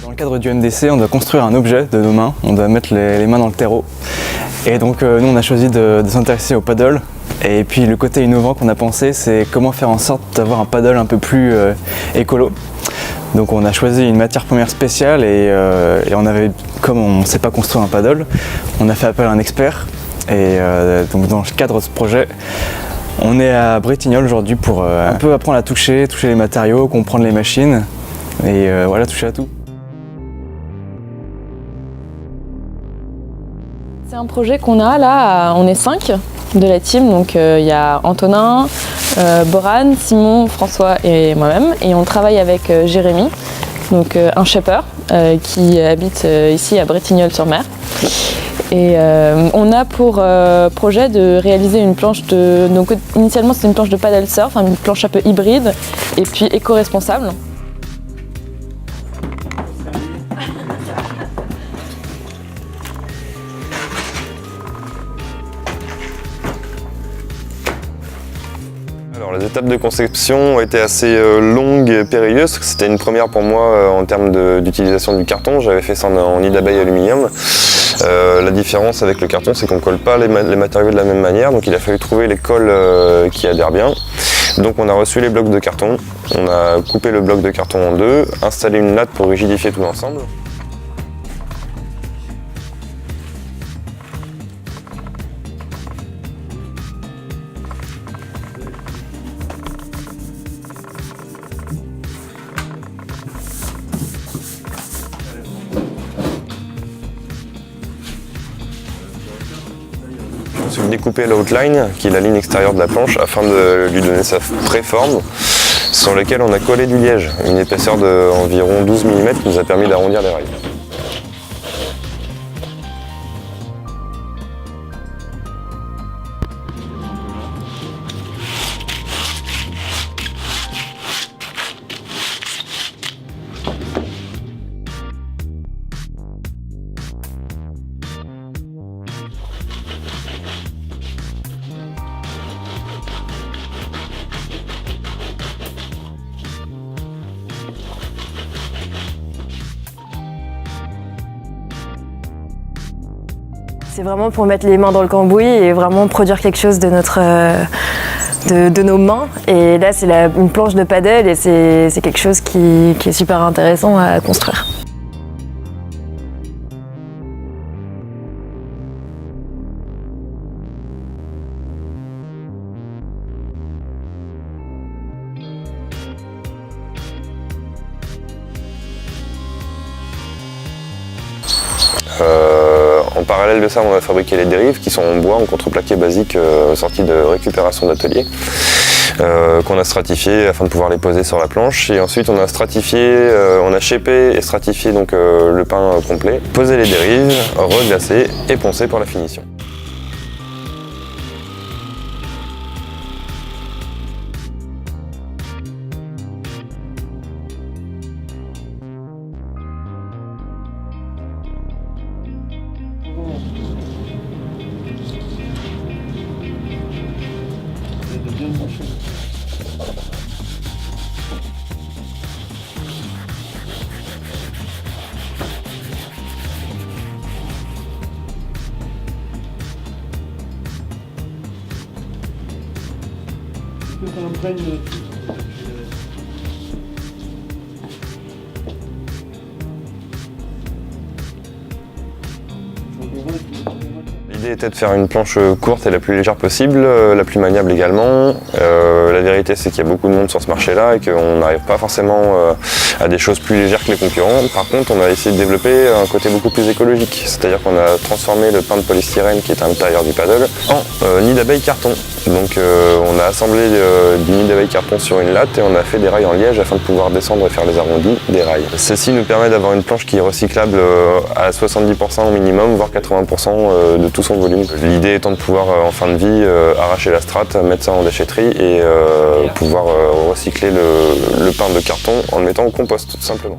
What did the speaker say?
Dans le cadre du MDC, on doit construire un objet de nos mains, on doit mettre les mains dans le terreau. Et donc nous on a choisi de s'intéresser au paddle. Et puis le côté innovant qu'on a pensé, c'est comment faire en sorte d'avoir un paddle un peu plus écolo. Donc on a choisi une matière première spéciale et comme on ne sait pas construire un paddle, on a fait appel à un expert. Et donc dans le cadre de ce projet, on est à Bretignolles aujourd'hui pour un peu apprendre à toucher les matériaux, comprendre les machines et voilà, toucher à tout. C'est un projet qu'on a là, on est 5 de la team, donc il y a Antonin, Boran, Simon, François et moi-même. Et on travaille avec Jérémy, donc un shaper qui habite ici à Bretignolles-sur-Mer. Et on a pour projet de réaliser une planche donc initialement c'était une planche de paddle surf, une planche un peu hybride et puis éco-responsable. Alors, les étapes de conception ont été assez longues et périlleuses. C'était une première pour moi en termes d'utilisation du carton. J'avais fait ça en nid d'abeille aluminium. La différence avec le carton, c'est qu'on ne colle pas les matériaux de la même manière, donc il a fallu trouver les colles qui adhèrent bien. Donc on a reçu les blocs de carton, on a coupé le bloc de carton en deux, installé une latte pour rigidifier tout l'ensemble. Ensuite découper l'outline, qui est la ligne extérieure de la planche, afin de lui donner sa préforme, sur laquelle on a collé du liège, une épaisseur d'environ 12 mm qui nous a permis d'arrondir les rails. C'est vraiment pour mettre les mains dans le cambouis et vraiment produire quelque chose de nos mains. Et là, c'est une planche de paddle et c'est quelque chose qui est super intéressant à construire. En parallèle de ça, on a fabriqué les dérives qui sont en bois, en contreplaqué basique sorti de récupération d'atelier, qu'on a stratifié afin de pouvoir les poser sur la planche. Et ensuite, on a stratifié, on a shapé et stratifié donc, le pain complet, posé les dérives, reglacé et poncé pour la finition. L'idée était de faire une planche courte et la plus légère possible, la plus maniable également. La vérité, c'est qu'il y a beaucoup de monde sur ce marché-là et qu'on n'arrive pas forcément à des choses plus légères que les concurrents. Par contre, on a essayé de développer un côté beaucoup plus écologique, c'est-à-dire qu'on a transformé le pain de polystyrène qui est à l'intérieur du paddle en nid d'abeille carton. Donc on a assemblé du nid d'abeille carton sur une latte et on a fait des rails en liège afin de pouvoir descendre et faire les arrondis des rails. Ceci nous permet d'avoir une planche qui est recyclable à 70% au minimum, voire 80% de tout son volume. L'idée étant de pouvoir en fin de vie arracher la strate, mettre ça en déchetterie et pouvoir recycler le pain de carton en le mettant au compost tout simplement.